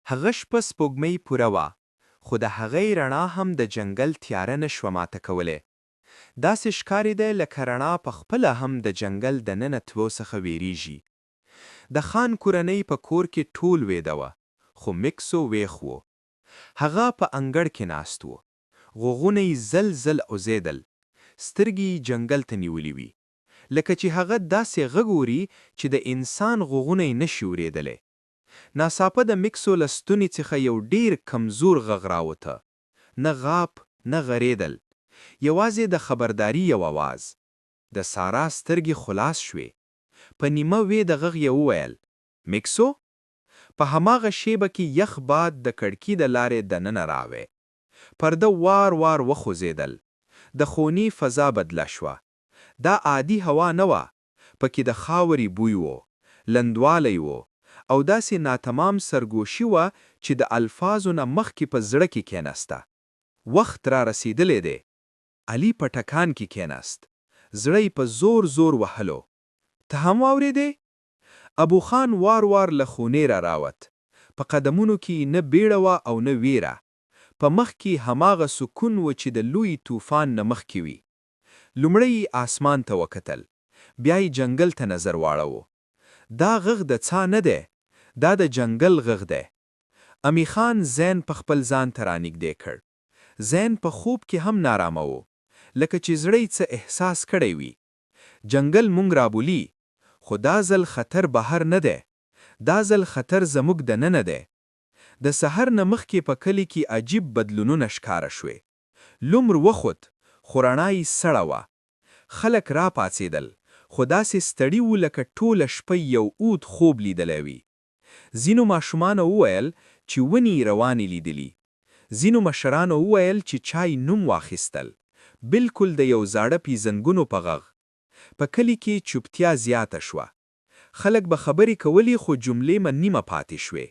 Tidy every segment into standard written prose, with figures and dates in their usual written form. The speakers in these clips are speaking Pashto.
هغه شپه سپوږمۍ پوره وه، خو د هغې رڼا هم د جنګل تیاره نه شوه ماته کولی. داسې ښکارېده لکه رڼا پخپله هم د جنګل دننه تلو څخه ویریږي. د خان کورنۍ په کور کې ټول ویده وه، خو میکسو ویښ و. هغه په انګړ کې ناست و. غوږونه یې زل زل اوزېدل، سترګې یې جنګل ته نیولې وې، لکه چې هغه داسې غږ اوري چې د انسان غوږونه یې نشي اورېدلی. ناڅاپه د میکسو له ستوني څخه یو ډېر کمزور غږ راوته. نه غاپ نه غریدل، یوازې د خبرداري یو اواز. د سارا سترګې خلاص شوې. په نیمه ویده غږ یې وویل: میکسو؟ په هماغه شیبه کې یخ باد د کړکۍ د لارې دننه راوی. پرده وار وار وخوځېدل. د خونې فضا بدله شوه. دا عادي هوا نه وه، پکې د خاورې بوی و، لندوالی و، او داسې ناتمام سرګوشي وه چې د الفاظو نه مخکې په زړه کې کېناسته. وخت را رسیدلی دی. علي په ټکان کې کېناست. زړه یې په زور زور وهلو. ته هم واورېدې؟ ابو خان وار وار له خونې را راوت. په قدمونو کې نه بیړه وه او نه ویره. په مخ کې هماغه سکون و چې د لوی طوفان نه مخکې وي. لومړی یې آسمان ته وکتل، بیا یې جنګل ته نظر واړاوه. دا غږ د څا نه دی، دا د جنګل غږ دی. امي خان زین په خپل ځان ته رانږدې کړ. زین په خوب کې هم نارامه و، لکه چې زړه یې څه احساس کړی وي. جنګل مونږ رابولي، خو دا ځل خطر بهر نه دی، دا ځل خطر زموږ دننه دی. د سحر نه مخکې په کلي کې عجیب بدلونونه ښکاره شوې. لمر وخوت، خو رڼا یې سړه وه. خلک را پاڅېدل، خو داسې ستړي وو لکه ټوله شپه یو اوږد خوب لیدلی وي. ځینو ماشومانو وویل چې ونې یې روانې لیدلي. ځینو مشرانو وویل چې چای نوم واخیستل، بلکل د یو زاړه پیزنګونو په غږ. په کلي کې چوپتیا زیاته شوه. خلک به خبرې کولې، خو جملې به نیمه پاتې شوې،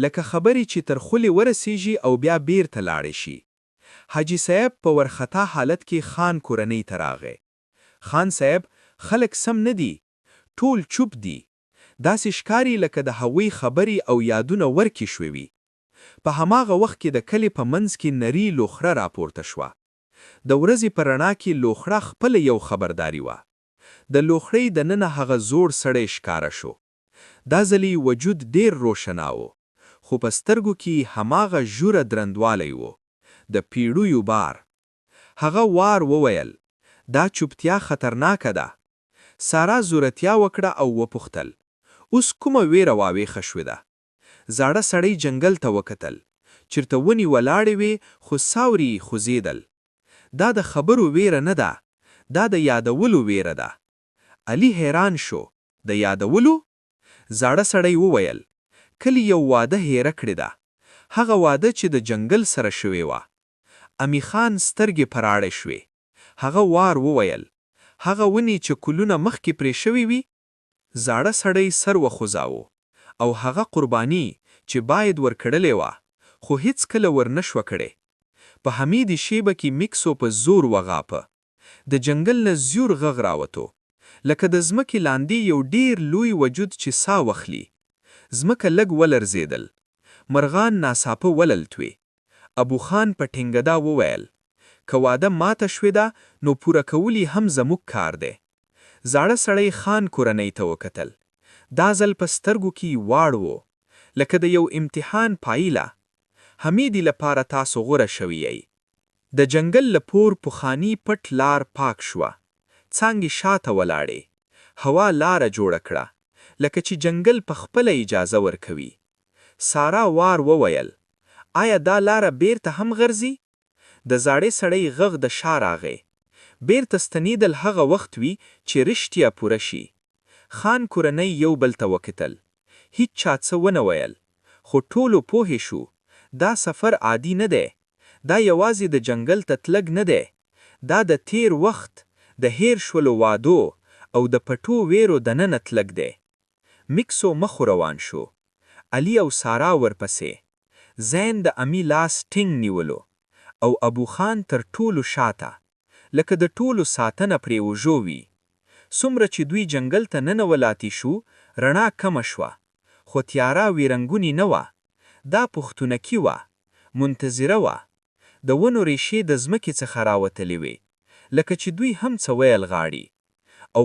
لکه خبرې چې تر خولې ورسیږي او بیا بیرته لاړې شي. حاجي صاحب په ورخطا حالت کې خان کورنۍ ته راغی. خان صاحب: خلک سم نه دي، ټول چوپ دي. داسې ښکاري لکه د هغوی خبرې او یادونه ورکې شوې وي. په هماغه وخت کې د کلي په منځ کې نري لوخړه راپورته شوه. د ورځې په رڼا کې لوخړه خپله یو خبرداري وه. د لوخړې دننه هغه زوړ سړی ښکاره شو. دا ځلې وجود ډېر روښانه و، خو په سترګو کې هماغه ژوره درندوالی و، د پیړیو بار. هغه وار وویل: دا چوپتیا خطرناکه ده. سارا زورتیا وکړه او وپوښتل: اوس کومه ویره واویښه شوې ده؟ زاړه سړی جنګل ته وکتل. چېرته ونې ولاړې وې، خو ساوري یې خوځېدل. دا د خبرو ویره نه ده، دا د یادولو ویره ده. علي حیران شو. د یادولو؟ زاړه سړی وویل: کلي یو واده هیره کړې ده، هغه واده چې د جنګل سره شوې وه. امي خان سترګې پراړې شوې. هغه وار وویل: هغه ونې چې کلونه مخکې پرې شوې وي؟ زاړه سړی سر وخوځاوه. او هغه قرباني چې باید ورکړلې وه، خو هیڅ کله ورنشوه کړې. په همدې شیبه کې میکسو په زور وغاپه. د جنګل نه زیور غږ راوتو، لکه د ځمکې لاندې یو ډېر لوی وجود چې ساه واخلي. ځمکه لږ ولرزېدل. مرغان ناڅاپه وللټوي. ابو خان په ټینګدا وویل: که واده ماته شوې ده، نو پوره کول یې هم زموږ کار دی. زاړه سړی خان کورنۍ ته وکتل. دا ځل په سترګو کې واړ و، لکه د یو امتحان پایله. حمیدې لپاره تاسو غوره شوي یئ. د جنګل له پور پخواني پټ لار پاک شوه. څانګې شاته ولاړې. هوا لاره جوړه کړه، لکه چې جنګل په خپله اجازه ورکوي. سارا وار وویل: آیا دا لاره بیرته هم غرزي؟ د زاړه سړی غږ د شا راغی. بیرته ستنېدل هغه وخت وي چې رښتیا پوره شي. خان کورنۍ یو بل ته وکتل. هیڅ چا څه ونه ویل، خو ټولو پوهې شو دا سفر عادي نه دی. دا یوازې د جنګل ته تلګ نه دی، دا د تیر وخت، د هیر شولو وادو او د پټو ویرو دننه تلګ دی. میکسو مخ روان شو. علي او سارا ورپسې. زین د امي لاس ټینګ نیولو، او ابو خان تر ټولو شاته، لکه د ټولو ساتنه پرې وژو وي. څومره چې دوی جنګل ته ننولاتی شو، رڼا کمه شوه، خو تیاره ویرنګونې نه وه. دا پوښتونکي وه، منتظره وه. د ونو ریښې د ځمکې څخه راوتلې وې، لکه چې دوی هم څه ویل غواړي. او